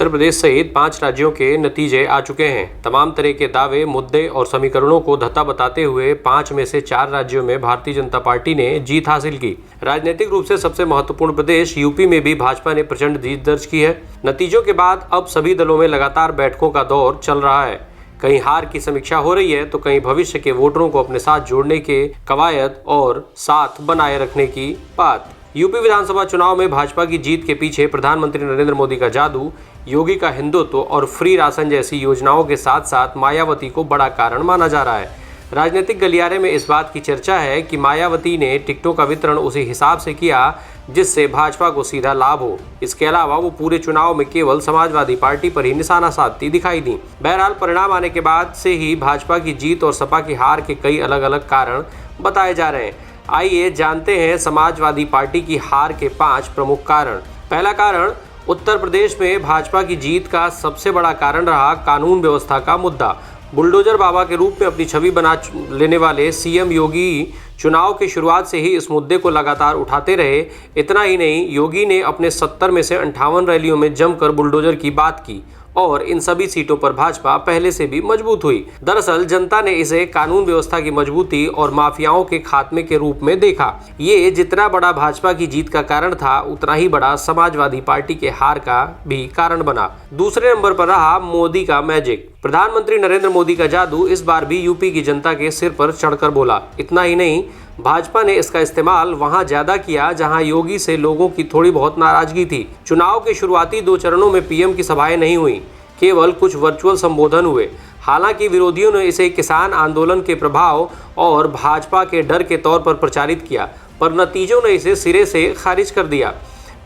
उत्तर प्रदेश सहित 5 राज्यों के नतीजे आ चुके हैं। तमाम तरह के दावे, मुद्दे और समीकरणों को धत्ता बताते हुए 5 में से 4 राज्यों में भारतीय जनता पार्टी ने जीत हासिल की। राजनीतिक रूप से सबसे महत्वपूर्ण प्रदेश यूपी में भी भाजपा ने प्रचंड जीत दर्ज की है। नतीजों के बाद अब सभी दलों में लगातार बैठकों का दौर चल रहा है। कहीं हार की समीक्षा हो रही है तो कहीं भविष्य के वोटरों को अपने साथ जोड़ने के कवायद और साथ बनाए रखने की बात। यूपी विधानसभा चुनाव में भाजपा की जीत के पीछे प्रधानमंत्री नरेंद्र मोदी का जादू, योगी का हिंदुत्व और फ्री राशन जैसी योजनाओं के साथ साथ मायावती को बड़ा कारण माना जा रहा है। राजनीतिक गलियारे में इस बात की चर्चा है कि मायावती ने टिकटों का वितरण उसी हिसाब से किया जिससे भाजपा को सीधा लाभ हो। इसके अलावा वो पूरे चुनाव में केवल समाजवादी पार्टी पर ही निशाना साधती दिखाई दी। बहरहाल परिणाम आने के बाद से ही भाजपा की जीत और सपा की हार के कई अलग अलग कारण बताए जा रहे हैं। आइए जानते हैं समाजवादी पार्टी की हार के 5 प्रमुख कारण। पहला कारण, उत्तर प्रदेश में भाजपा की जीत का सबसे बड़ा कारण रहा कानून व्यवस्था का मुद्दा। बुलडोजर बाबा के रूप में अपनी छवि बना लेने वाले सीएम योगी चुनाव की शुरुआत से ही इस मुद्दे को लगातार उठाते रहे। इतना ही नहीं, योगी ने अपने 70 में से 58 रैलियों में जमकर बुलडोजर की बात की और इन सभी सीटों पर भाजपा पहले से भी मजबूत हुई। दरअसल जनता ने इसे कानून व्यवस्था की मजबूती और माफियाओं के खात्मे के रूप में देखा। ये जितना बड़ा भाजपा की जीत का कारण था, उतना ही बड़ा समाजवादी पार्टी के हार का भी कारण बना। दूसरे नंबर पर रहा मोदी का मैजिक। प्रधानमंत्री नरेंद्र मोदी का जादू इस बार भी यूपी की जनता के सिर पर चढ़कर बोला। इतना ही नहीं, भाजपा ने इसका इस्तेमाल वहां ज्यादा किया जहां योगी से लोगों की थोड़ी बहुत नाराजगी थी। चुनाव के शुरुआती 2 चरणों में पीएम की सभाएं नहीं हुई, केवल कुछ वर्चुअल संबोधन हुए। हालांकि विरोधियों ने इसे किसान आंदोलन के प्रभाव और भाजपा के डर के तौर पर प्रचारित किया, पर नतीजों ने इसे सिरे से खारिज कर दिया।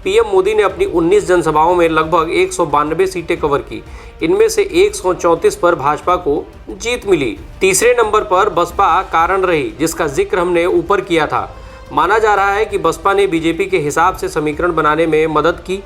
पीएम मोदी ने अपनी 19 जनसभाओं में लगभग 192 सीटें कवर की। इनमें से 134 पर भाजपा को जीत मिली। तीसरे नंबर पर बसपा कारण रही, जिसका जिक्र हमने ऊपर किया था। माना जा रहा है कि बसपा ने बीजेपी के हिसाब से समीकरण बनाने में मदद की,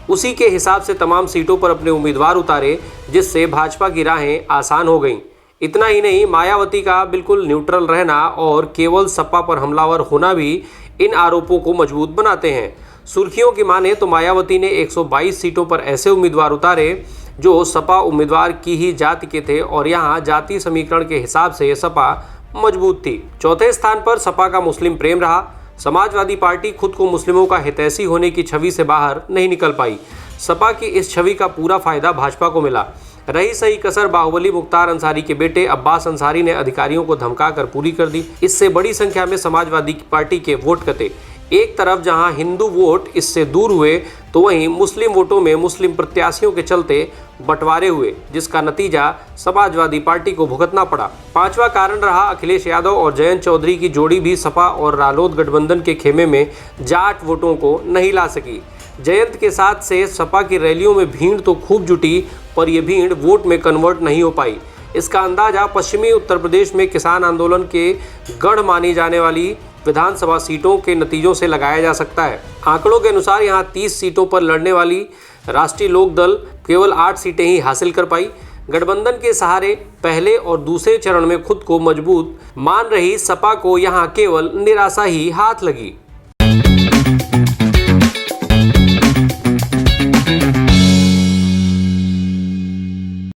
उसी के हिसाब से तमाम सीटों पर अपने उम्मीदवार उतारे, जिससे भाजपा की राहें आसान हो गईं। इतना ही नहीं, मायावती का बिल्कुल न्यूट्रल रहना और केवल सपा पर हमलावर होना भी इन आरोपों को मजबूत बनाते हैं। सुर्खियों की माने तो मायावती ने 122 सीटों पर ऐसे उम्मीदवार उतारे जो सपा उम्मीदवार की ही जाति के थे और यहाँ जाति समीकरण के हिसाब से सपा मजबूत थी। चौथे स्थान पर सपा का मुस्लिम प्रेम रहा। समाजवादी पार्टी खुद को मुस्लिमों का हितैषी होने की छवि से बाहर नहीं निकल पाई। सपा की इस छवि का पूरा फायदा भाजपा को मिला। रही सही कसर बाहुबली मुख्तार अंसारी के बेटे अब्बास अंसारी ने अधिकारियों को धमकाकर पूरी कर दी। इससे बड़ी संख्या में समाजवादी पार्टी के वोट कटे। एक तरफ जहां हिंदू वोट इससे दूर हुए तो वहीं मुस्लिम वोटों में मुस्लिम प्रत्याशियों के चलते बंटवारे हुए, जिसका नतीजा समाजवादी पार्टी को भुगतना पड़ा। पांचवा कारण रहा अखिलेश यादव और जयंत चौधरी की जोड़ी भी सपा और रालोद गठबंधन के खेमे में जाट वोटों को नहीं ला सकी। जयंत के साथ से सपा की रैलियों में भीड़ तो खूब जुटी, पर यह भीड़ वोट में कन्वर्ट नहीं हो पाई। इसका अंदाजा पश्चिमी उत्तर प्रदेश में किसान आंदोलन के गढ़ मानी जाने वाली विधानसभा सीटों के नतीजों से लगाया जा सकता है। आंकड़ों के अनुसार यहां 30 सीटों पर लड़ने वाली राष्ट्रीय लोक दल केवल 8 सीटें ही हासिल कर पाई। गठबंधन के सहारे पहले और दूसरे चरण में खुद को मजबूत मान रही सपा को यहां केवल निराशा ही हाथ लगी।